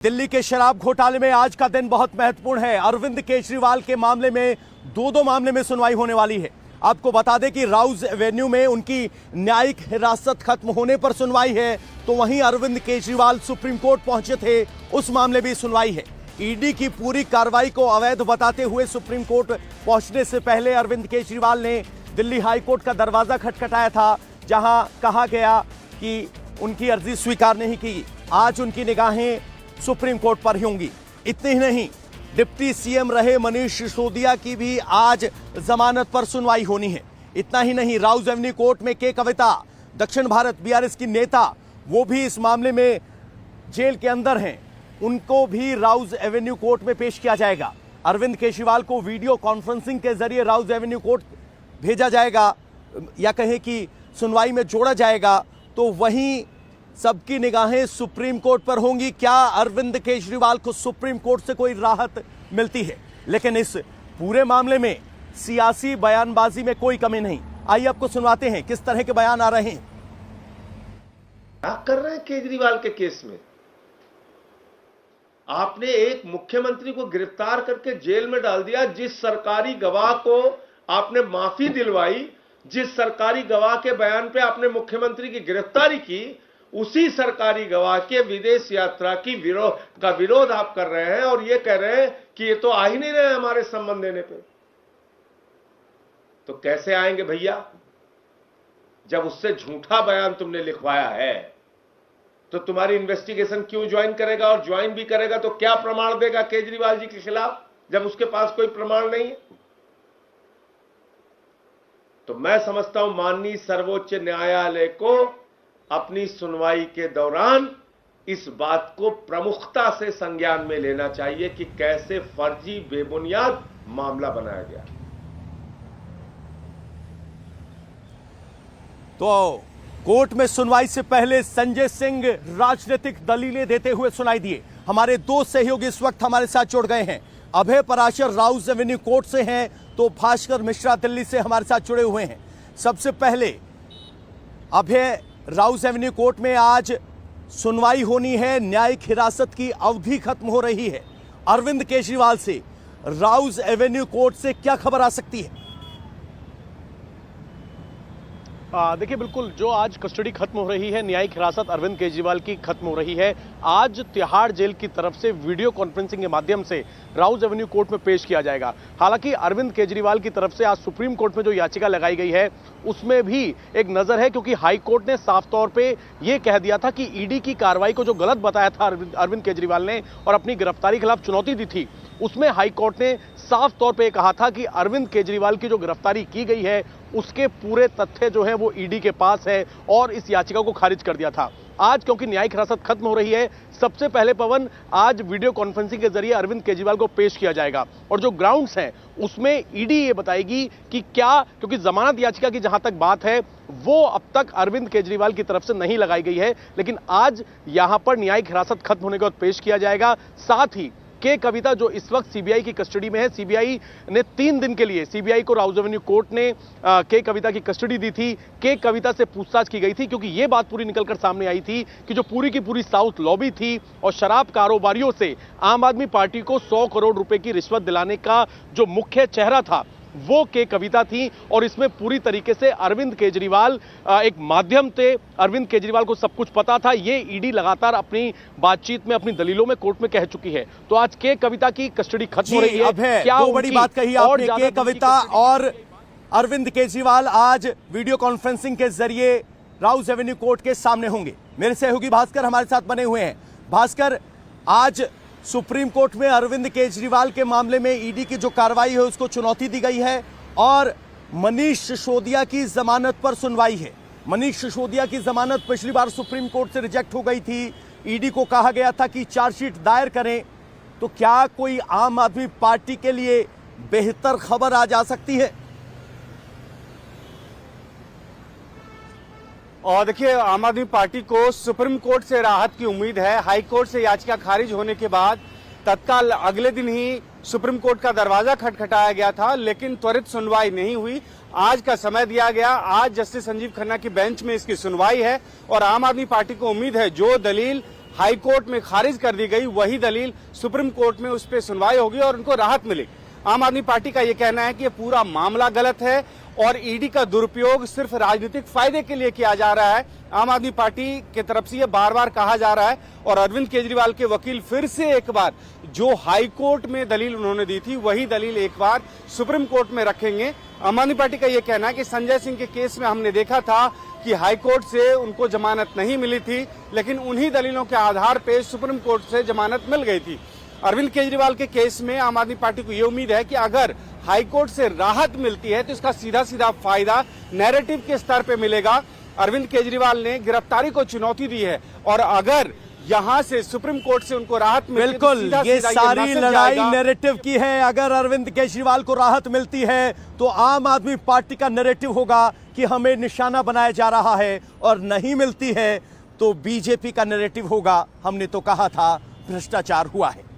दिल्ली के शराब घोटाले में आज का दिन बहुत महत्वपूर्ण है। अरविंद केजरीवाल के मामले में दो मामले में सुनवाई होने वाली है। आपको बता दें कि राउज एवेन्यू में उनकी न्यायिक हिरासत खत्म होने पर सुनवाई है, तो वहीं अरविंद केजरीवाल सुप्रीम कोर्ट पहुंचे थे, उस मामले में सुनवाई है। ईडी की पूरी कार्रवाई को अवैध बताते हुए सुप्रीम कोर्ट पहुंचने से पहले अरविंद केजरीवाल ने दिल्ली हाईकोर्ट का दरवाजा खटखटाया था, जहां कहा गया कि उनकी अर्जी स्वीकार नहीं की। आज उनकी निगाहें सुप्रीम कोर्ट पर ही होंगी। इतने ही नहीं, डिप्टी सीएम रहे मनीष सिसोदिया की भी आज जमानत पर सुनवाई होनी है। इतना ही नहीं, राउज एवेन्यू कोर्ट में के कविता, दक्षिण भारत बीआरएस की नेता, वो भी इस मामले में जेल के अंदर हैं। उनको भी राउज एवेन्यू कोर्ट में पेश किया जाएगा। अरविंद केजरीवाल को वीडियो कॉन्फ्रेंसिंग के जरिए राउज एवेन्यू कोर्ट भेजा जाएगा, या कहें कि सुनवाई में जोड़ा जाएगा। तो वहीं सबकी निगाहें सुप्रीम कोर्ट पर होंगी। क्या अरविंद केजरीवाल को सुप्रीम कोर्ट से कोई राहत मिलती है? लेकिन इस पूरे मामले में सियासी बयानबाजी में कोई कमी नहीं। आइए आपको सुनवाते हैं किस तरह के बयान आ रहे हैं। क्या कर रहे हैं केजरीवाल के केस में? आपने एक मुख्यमंत्री को गिरफ्तार करके जेल में डाल दिया। जिस सरकारी गवाह को आपने माफी दिलवाई, जिस सरकारी गवाह के बयान पे आपने मुख्यमंत्री की गिरफ्तारी की, उसी सरकारी गवाह के विदेश यात्रा की विरोध आप कर रहे हैं और ये कह रहे हैं कि ये तो आ ही नहीं रहे हमारे संबंध देने पे। तो कैसे आएंगे भैया? जब उससे झूठा बयान तुमने लिखवाया है तो तुम्हारी इन्वेस्टिगेशन क्यों ज्वाइन करेगा? और ज्वाइन भी करेगा तो क्या प्रमाण देगा केजरीवाल जी के खिलाफ, जब उसके पास कोई प्रमाण नहीं है? तो मैं समझता हूं माननीय सर्वोच्च न्यायालय को अपनी सुनवाई के दौरान इस बात को प्रमुखता से संज्ञान में लेना चाहिए कि कैसे फर्जी बेबुनियाद मामला बनाया गया। तो कोर्ट में सुनवाई से पहले संजय सिंह राजनीतिक दलीलें देते हुए सुनाई दिए। हमारे दो सहयोगी इस वक्त हमारे साथ जुड़ गए हैं। अभय पराशर राउज एवेन्यू कोर्ट से हैं, तो भास्कर मिश्रा दिल्ली से हमारे साथ जुड़े हुए हैं। सबसे पहले अभय, राउज एवेन्यू कोर्ट में आज सुनवाई होनी है, न्यायिक हिरासत की अवधि खत्म हो रही है। अरविंद केजरीवाल से राउज एवेन्यू कोर्ट से क्या खबर आ सकती है? देखिए, बिल्कुल जो आज कस्टडी खत्म हो रही है, न्यायिक हिरासत अरविंद केजरीवाल की खत्म हो रही है। आज तिहाड़ जेल की तरफ से वीडियो कॉन्फ्रेंसिंग के माध्यम से राउज एवेन्यू कोर्ट में पेश किया जाएगा। हालांकि अरविंद केजरीवाल की तरफ से आज सुप्रीम कोर्ट में जो याचिका लगाई गई है उसमें भी एक नजर है, क्योंकि हाई कोर्ट ने साफ तौर पे यह कह दिया था कि ईडी की कार्रवाई को जो गलत बताया था अरविंद केजरीवाल ने और अपनी गिरफ्तारी के खिलाफ चुनौती दी थी, उसमें हाई कोर्ट ने साफ तौर पे कहा था कि अरविंद केजरीवाल की जो गिरफ्तारी की गई है उसके पूरे तथ्य जो है वो ईडी के पास है, और इस याचिका को खारिज कर दिया था। आज क्योंकि न्यायिक हिरासत खत्म हो रही है, सबसे पहले पवन आज वीडियो कॉन्फ्रेंसिंग के जरिए अरविंद केजरीवाल को पेश किया जाएगा, और जो ग्राउंड्स हैं उसमें ईडी ये बताएगी कि क्या, क्योंकि जमानत याचिका की जहां तक बात है वो अब तक अरविंद केजरीवाल की तरफ से नहीं लगाई गई है, लेकिन आज यहां पर न्यायिक हिरासत खत्म होने के बाद पेश किया जाएगा। साथ ही के कविता जो इस वक्त सीबीआई की कस्टडी में है, सीबीआई ने 3 दिन के लिए सीबीआई को राउज एवेन्यू कोर्ट ने के कविता की कस्टडी दी थी। के कविता से पूछताछ की गई थी, क्योंकि यह बात पूरी निकलकर सामने आई थी कि जो पूरी की पूरी साउथ लॉबी थी और शराब कारोबारियों से आम आदमी पार्टी को 100 करोड़ रुपए की रिश्वत दिलाने का जो मुख्य चेहरा था वो के कविता थी, और इसमें पूरी तरीके से अरविंद केजरीवाल एक माध्यम थे। अरविंद केजरीवाल को सब कुछ पता था। ये ईडी लगातार अपनी बातचीत में, अपनी दलीलों में कोर्ट में कह चुकी है। तो आज के कविता की कस्टडी खत्म हो रही है। क्या दो बड़ी बात कही आपने, के कविता और अरविंद केजरीवाल आज वीडियो कॉन्फ्रेंसिंग के जरिए राउज एवेन्यू कोर्ट के सामने होंगे। मेरे सहयोगी भास्कर हमारे साथ बने हुए हैं। भास्कर, आज सुप्रीम कोर्ट में अरविंद केजरीवाल के मामले में ईडी की जो कार्रवाई है उसको चुनौती दी गई है, और मनीष सिसोदिया की जमानत पर सुनवाई है। मनीष सिसोदिया की जमानत पिछली बार सुप्रीम कोर्ट से रिजेक्ट हो गई थी। ईडी को कहा गया था कि चार्जशीट दायर करें। तो क्या कोई आम आदमी पार्टी के लिए बेहतर खबर आ जा सकती है? और देखिए, आम आदमी पार्टी को सुप्रीम कोर्ट से राहत की उम्मीद है। हाई कोर्ट से याचिका खारिज होने के बाद तत्काल अगले दिन ही सुप्रीम कोर्ट का दरवाजा खटखटाया गया था, लेकिन त्वरित सुनवाई नहीं हुई। आज का समय दिया गया। आज जस्टिस संजीव खन्ना की बेंच में इसकी सुनवाई है, और आम आदमी पार्टी को उम्मीद है जो दलील हाई कोर्ट में खारिज कर दी गई, वही दलील सुप्रीम कोर्ट में उस पर सुनवाई होगी और उनको राहत मिलेगी। आम आदमी पार्टी का यह कहना है कि यह पूरा मामला गलत है और ईडी का दुरुपयोग सिर्फ राजनीतिक फायदे के लिए किया जा रहा है। आम आदमी पार्टी की तरफ से यह बार बार कहा जा रहा है और अरविंद केजरीवाल के वकील फिर से एक बार जो हाई कोर्ट में दलील उन्होंने दी थी वही दलील एक बार सुप्रीम कोर्ट में रखेंगे। आम आदमी पार्टी का यह कहना है कि संजय सिंह के केस में हमने देखा था कि हाई कोर्ट से उनको जमानत नहीं मिली थी, लेकिन उन्हीं दलीलों के आधार पर सुप्रीम कोर्ट से जमानत मिल गई थी। अरविंद केजरीवाल के केस में आम आदमी पार्टी को यह उम्मीद है कि अगर हाईकोर्ट से राहत मिलती है तो इसका सीधा सीधा फायदा नैरेटिव के स्तर पे मिलेगा। अरविंद केजरीवाल ने गिरफ्तारी को चुनौती दी है और अगर यहां से सुप्रीम कोर्ट से उनको राहत मिलती है, बिल्कुल ये सारी लड़ाई नैरेटिव की है। अगर अरविंद केजरीवाल को राहत मिलती है तो आम आदमी पार्टी का नैरेटिव होगा कि हमें निशाना बनाया जा रहा है, और नहीं मिलती है तो बीजेपी का नैरेटिव होगा हमने तो कहा था भ्रष्टाचार हुआ है।